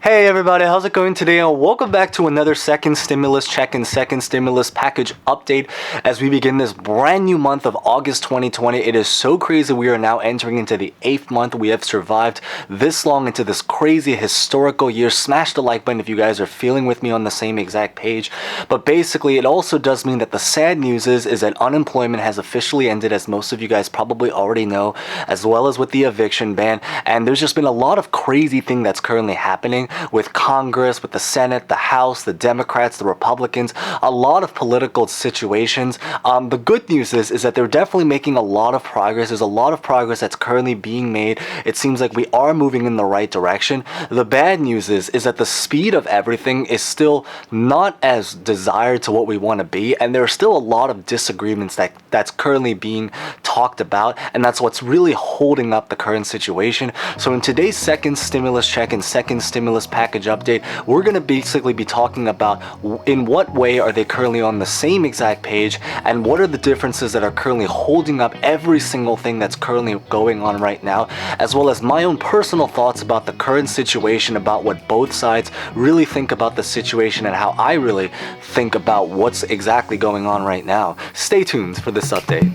Hey everybody, how's it going today? And welcome back to another second stimulus check and second stimulus package update as we begin this brand new month of August 2020. It is so crazy. We are now entering into the 8th month. We have survived this long into this crazy historical year. Smash the like button if you guys are feeling with me on the same exact page. But basically, it also does mean that the sad news is that unemployment has officially ended, as most of you guys probably already know, as well as with the eviction ban. And there's just been a lot of crazy thing that's currently happening with Congress, with the Senate, the House, the Democrats, the Republicans, a lot of political situations. The good news is that they're definitely making a lot of progress. There's a lot of progress that's currently being made. It seems like we are moving in the right direction. The bad news is that the speed of everything is still not as desired to what we want to be, and there are still a lot of disagreements that's currently being talked about, and that's what's really holding up the current situation. So in today's second stimulus check and second stimulus package update, we're going to basically be talking about in what way are they currently on the same exact page, and what are the differences that are currently holding up every single thing that's currently going on right now, as well as my own personal thoughts about the current situation, about what both sides really think about the situation, and how I really think about what's exactly going on right now. Stay tuned for this update.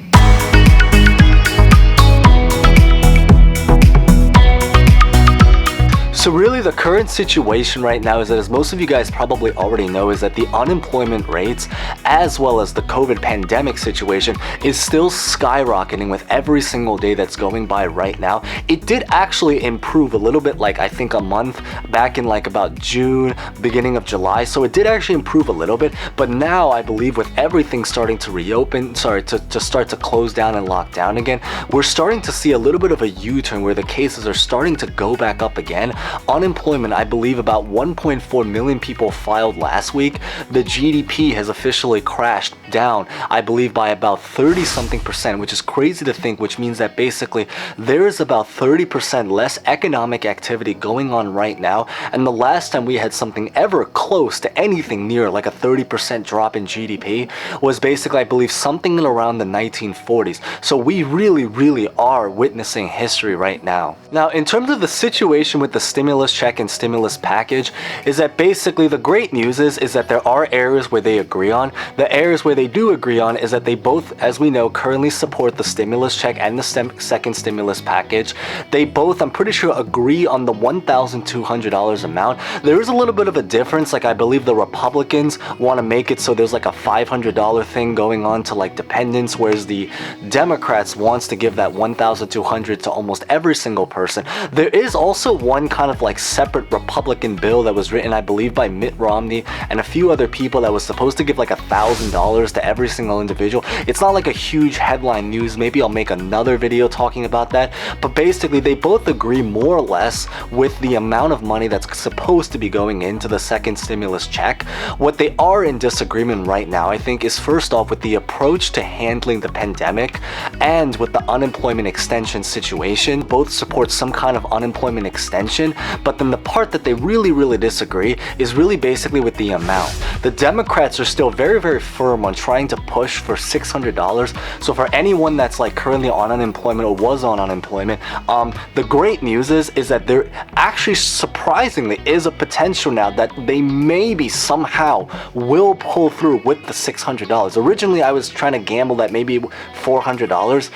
So really the current situation right now is that, as most of you guys probably already know, is that the unemployment rates as well as the COVID pandemic situation is still skyrocketing with every single day that's going by right now. It did actually improve a little bit, like I think a month back in like about June, beginning of July. So it did actually improve a little bit, but now I believe with everything starting to reopen, to start to close down and lock down again, we're starting to see a little bit of a U-turn where the cases are starting to go back up again. Unemployment, I believe about 1.4 million people filed last week. The GDP has officially crashed down, I believe, by about 30-something%, which is crazy to think, which means that basically there is about 30% less economic activity going on right now. And the last time we had something ever close to anything near like a 30% drop in GDP was basically, I believe, something in around the 1940s. So we really are witnessing history right now. Now, in terms of the situation with the stimulus check and stimulus package, is that basically the great news is that there are areas where they agree on. The areas where they do agree on is that they both, as we know, currently support the stimulus check and the second stimulus package. They both, I'm pretty sure, agree on the $1,200 amount. There is a little bit of a difference. Like I believe the Republicans want to make it so there's like a $500 thing going on to like dependents, whereas the Democrats wants to give that $1,200 to almost every single person. There is also one kind of like separate Republican bill that was written, I believe, by Mitt Romney and a few other people that was supposed to give like $1,000 to every single individual. It's not like a huge headline news. Maybe I'll make another video talking about that. But basically, they both agree more or less with the amount of money that's supposed to be going into the second stimulus check. What they are in disagreement right now, I think, is first off with the approach to handling the pandemic and with the unemployment extension situation. Both support some kind of unemployment extension, but then the part that they really disagree is really basically with the amount. The Democrats are still very firm on trying to push for $600. So for anyone that's like currently on unemployment or was on unemployment, the great news is that there actually surprisingly is a potential now that they maybe somehow will pull through with the $600. Originally I was trying to gamble that maybe $400.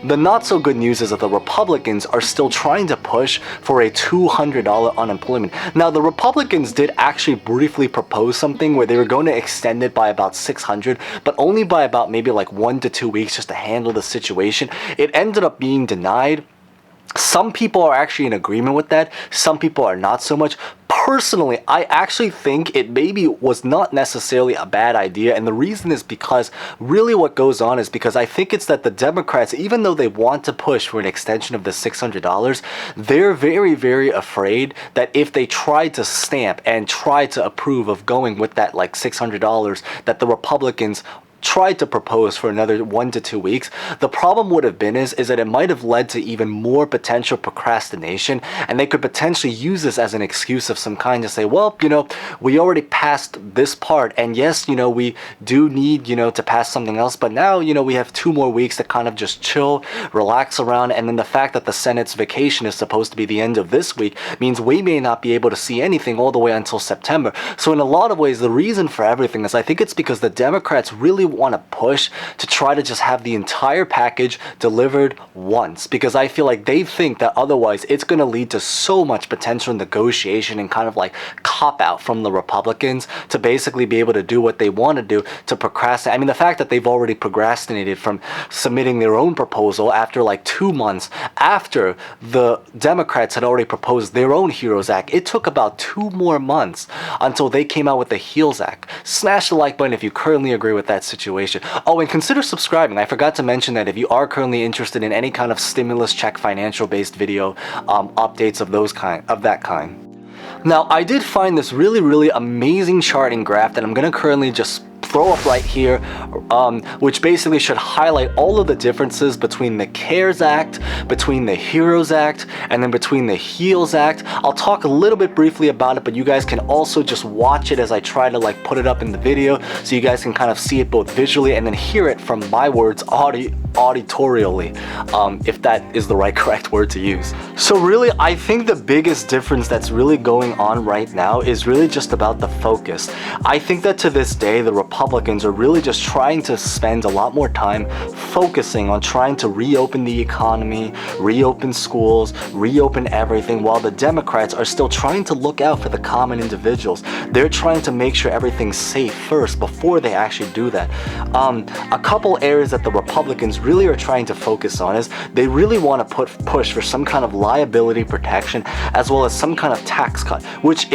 The not so good news is that the Republicans are still trying to push for a $200 unemployment. Now, the Republicans did actually briefly propose something where they were going to extend it by about $600, but only by about maybe like 1 to 2 weeks just to handle the situation. It ended up being denied. Some people are actually in agreement with that. Some people are not so much. Personally, I actually think it maybe was not necessarily a bad idea, and the reason is because really what goes on is because I think it's that the Democrats, even though they want to push for an extension of the $600, they're very afraid that if they try to stamp and try to approve of going with that like $600, that the Republicans tried to propose for another 1 to 2 weeks, the problem would have been is that it might have led to even more potential procrastination, and they could potentially use this as an excuse of some kind to say, well, we already passed this part, and yes, we do need, to pass something else, but now, we have 2 more weeks to kind of just chill, relax around, and then the fact that the Senate's vacation is supposed to be the end of this week means we may not be able to see anything all the way until September. So in a lot of ways, the reason for everything is I think it's because the Democrats really want to push to try to just have the entire package delivered once, because I feel like they think that otherwise it's going to lead to so much potential negotiation and kind of like cop out from the Republicans to basically be able to do what they want to do to procrastinate. I mean, the fact that they've already procrastinated from submitting their own proposal after like 2 months after the Democrats had already proposed their own HEROES Act, it took about 2 more months until they came out with the HEALS Act. Smash the like button if you currently agree with that situation. Oh, and consider subscribing. I forgot to mention that if you are currently interested in any kind of stimulus check financial based video updates of that kind. Now, I did find this really amazing charting graph that I'm going to currently just throw up right here, which basically should highlight all of the differences between the CARES Act, between the HEROES Act, and then between the HEALS Act. I'll talk a little bit briefly about it, but you guys can also just watch it as I try to like put it up in the video so you guys can kind of see it both visually and then hear it from my words auditorially, if that is the correct word to use. So really, I think the biggest difference that's really going on right now is really just about the focus. I think that to this day, the Republicans are really just trying to spend a lot more time focusing on trying to reopen the economy, reopen schools, reopen everything, while the Democrats are still trying to look out for the common individuals. They're trying to make sure everything's safe first before they actually do that. A couple areas that the Republicans really are trying to focus on is they really want to push for some kind of liability protection as well as some kind of tax cut, which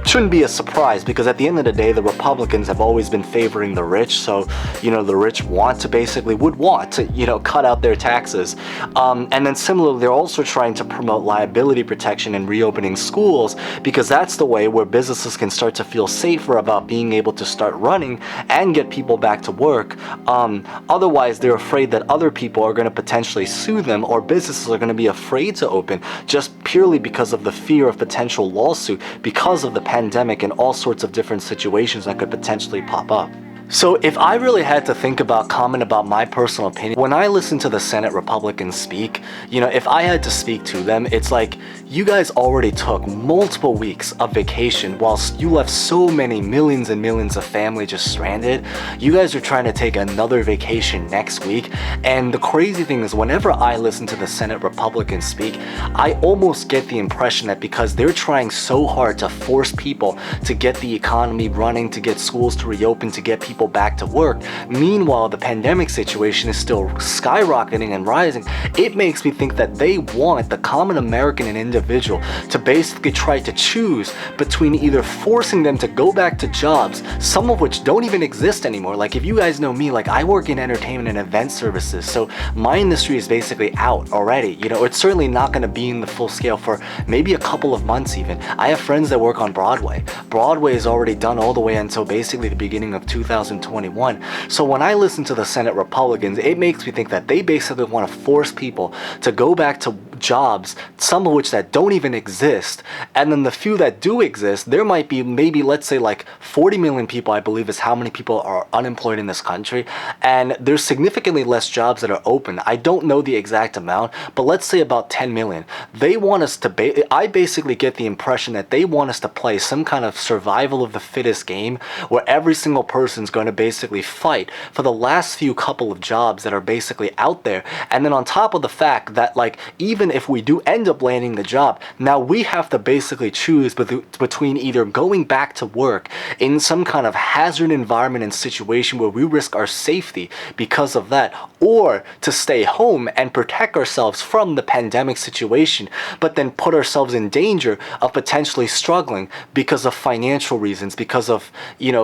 shouldn't be a surprise because at the end of the day, the Republicans have always been favoring the rich. So, the rich would want to, cut out their taxes. And then similarly, they're also trying to promote liability protection and reopening schools because that's the way where businesses can start to feel safer about being able to start running and get people back to work. Otherwise, they're afraid that other people are going to potentially sue them or businesses are going to be afraid to open just purely because of the fear of potential lawsuit because of the pandemic and all sorts of different situations that could potentially pop up. So if I really had to comment about my personal opinion, when I listen to the Senate Republicans speak, if I had to speak to them, it's like, you guys already took multiple weeks of vacation whilst you left so many millions and millions of family just stranded. You guys are trying to take another vacation next week. And the crazy thing is whenever I listen to the Senate Republicans speak, I almost get the impression that because they're trying so hard to force people to get the economy running, to get schools to reopen, to get people back to work, meanwhile the pandemic situation is still skyrocketing and rising, it makes me think that they want the common American and individual to basically try to choose between either forcing them to go back to jobs, some of which don't even exist anymore. Like if you guys know me, like I work in entertainment and event services, so my industry is basically out already. It's certainly not going to be in the full scale for maybe a couple of months even. I have friends that work on Broadway. Broadway is already done all the way until basically the beginning of 2021. So when I listen to the Senate Republicans, it makes me think that they basically want to force people to go back to jobs, some of which that don't even exist, and then the few that do exist, there might be maybe, let's say, like 40 million people, I believe is how many people are unemployed in this country, and there's significantly less jobs that are open. I don't know the exact amount, but let's say about 10 million. They want us to, I basically get the impression that they want us to play some kind of survival of the fittest game where every single person's going to basically fight for the last few couple of jobs that are basically out there. And then on top of the fact that, like, even if we do end up landing the job, now we have to basically choose between either going back to work in some kind of hazard environment and situation where we risk our safety because of that, or to stay home and protect ourselves from the pandemic situation, but then put ourselves in danger of potentially struggling because of financial reasons, because of,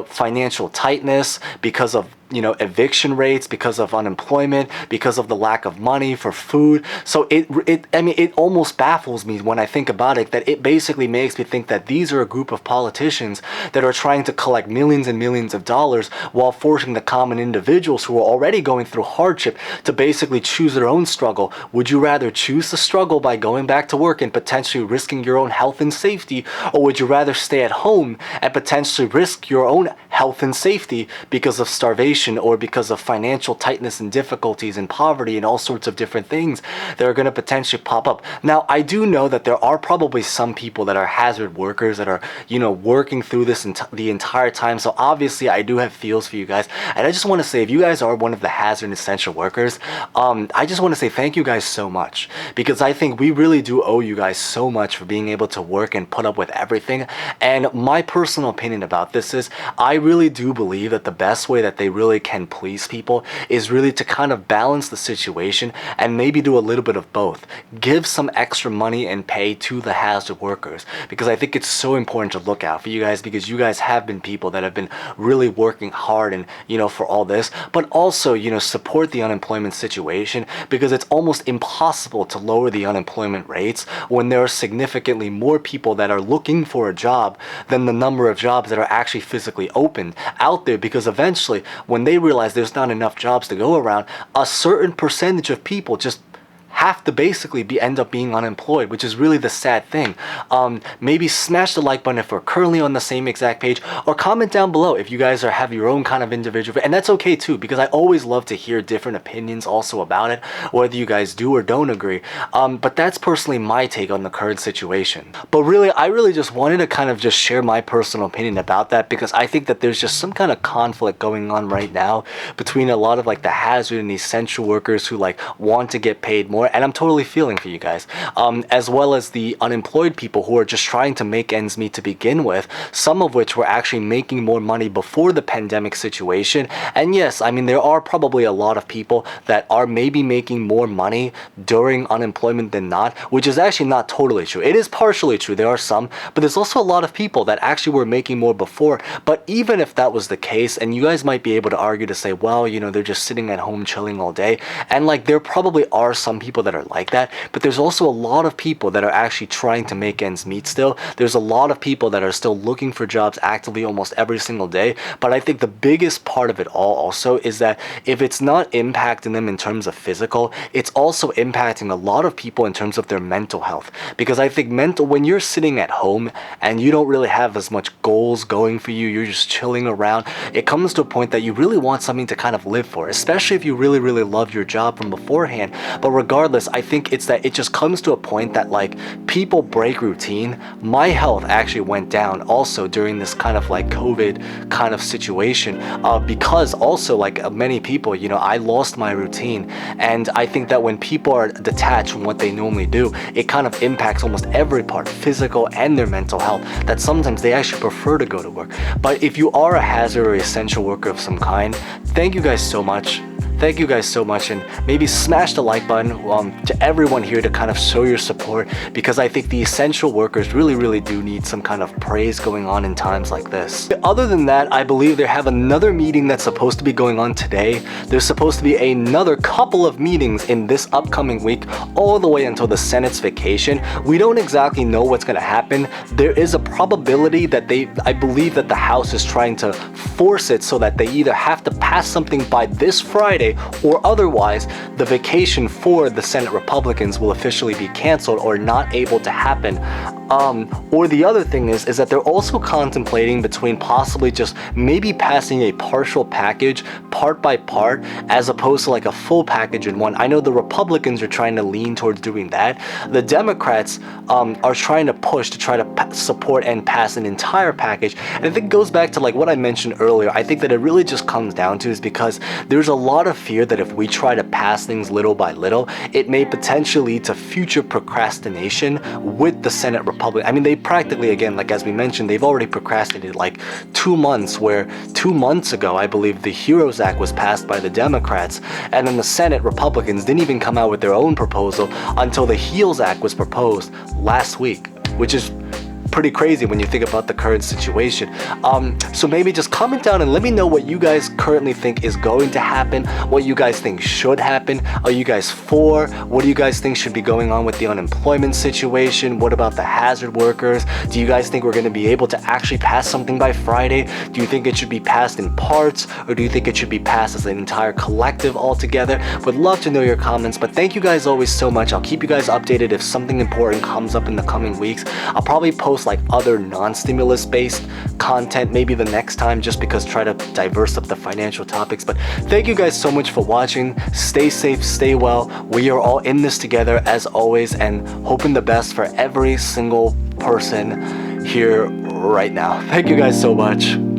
financial tightness, because of eviction rates, because of unemployment, because of the lack of money for food. So it almost baffles me when I think about it, that it basically makes me think that these are a group of politicians that are trying to collect millions and millions of dollars while forcing the common individuals who are already going through hardship to basically choose their own struggle. Would you rather choose the struggle by going back to work and potentially risking your own health and safety, or would you rather stay at home and potentially risk your own health and safety because of starvation or because of financial tightness and difficulties and poverty and all sorts of different things that are going to potentially pop up? Now, I do know that there are probably some people that are hazard workers that are, working through this the entire time. So obviously I do have feels for you guys. And I just want to say, if you guys are one of the hazard and essential workers, I just want to say thank you guys so much, because I think we really do owe you guys so much for being able to work and put up with everything. And my personal opinion about this is, I really do believe that the best way that they really can please people is really to kind of balance the situation and maybe do a little bit of both. Give some extra money and pay to the hazard workers, because I think it's so important to look out for you guys, because you guys have been people that have been really working hard and for all this, but also support the unemployment situation, because it's almost impossible to lower the unemployment rates when there are significantly more people that are looking for a job than the number of jobs that are actually physically opened out there. Because eventually, when they realize there's not enough jobs to go around, a certain percentage of people just have to basically end up being unemployed, which is really the sad thing. Maybe smash the like button if we're currently on the same exact page, or comment down below if you guys have your own kind of individual, and that's okay too, because I always love to hear different opinions also about it, whether you guys do or don't agree. But that's personally my take on the current situation. But really, I really just wanted to kind of just share my personal opinion about that, because I think that there's just some kind of conflict going on right now between a lot of the hazard and essential workers who want to get paid more, and I'm totally feeling for you guys, as well as the unemployed people who are just trying to make ends meet to begin with, some of which were actually making more money before the pandemic situation. And yes, I mean, there are probably a lot of people that are maybe making more money during unemployment than not, which is actually not totally true. It is partially true, there are some, but there's also a lot of people that actually were making more before. But even if that was the case, and you guys might be able to argue to say, well, they're just sitting at home chilling all day, and there probably are some people that are like that, but there's also a lot of people that are actually trying to make ends meet still. There's a lot of people that are still looking for jobs actively almost every single day. But I think the biggest part of it all also is that if it's not impacting them in terms of physical, it's also impacting a lot of people in terms of their mental health. Because I think when you're sitting at home and you don't really have as much goals going for you, you're just chilling around, it comes to a point that you really want something to kind of live for, especially if you really, really love your job from beforehand. But regardless, I think it's that it just comes to a point that people break routine. My health actually went down also during this kind of COVID kind of situation, because also many people, I lost my routine. And I think that when people are detached from what they normally do, it kind of impacts almost every part, physical and their mental health, that sometimes they actually prefer to go to work. But if you are a hazard or essential worker of some kind, thank you guys so much. Thank you guys so much, and maybe smash the like button to everyone here to kind of show your support, because I think the essential workers really, really do need some kind of praise going on in times like this. Other than that, I believe they have another meeting that's supposed to be going on today. There's supposed to be another couple of meetings in this upcoming week, all the way until the Senate's vacation. We don't exactly know what's going to happen. There is a probability that I believe that the House is trying to force it so that they either have to pass something by this Friday, or otherwise the vacation for the Senate Republicans will officially be canceled or not able to happen. Or the other thing is that they're also contemplating between possibly just maybe passing a partial package part by part, as opposed to a full package in one. I know the Republicans are trying to lean towards doing that. The Democrats are trying to push to try to support and pass an entire package. And I think it goes back to what I mentioned earlier. I think that it really just comes down to is because there's a lot of fear that if we try to pass things little by little, it may potentially lead to future procrastination with the Senate Republic. I mean, they practically, again, as we mentioned, they've already procrastinated 2 months, where 2 months ago, I believe the HEROES Act was passed by the Democrats, and then the Senate Republicans didn't even come out with their own proposal until the HEALS Act was proposed last week, which is pretty crazy when you think about the current situation. So maybe just comment down and let me know what you guys currently think is going to happen, what you guys think should happen. Are you guys for? What do you guys think should be going on with the unemployment situation? What about the hazard workers? Do you guys think we're going to be able to actually pass something by Friday? Do you think it should be passed in parts, or do you think it should be passed as an entire collective altogether? Would love to know your comments, but thank you guys always so much. I'll keep you guys updated if something important comes up in the coming weeks. I'll probably post like other non-stimulus based content maybe the next time, just because try to diverse up the financial topics. But thank you guys so much for watching. Stay safe, stay well. We are all in this together as always, and hoping the best for every single person here right now. Thank you guys so much.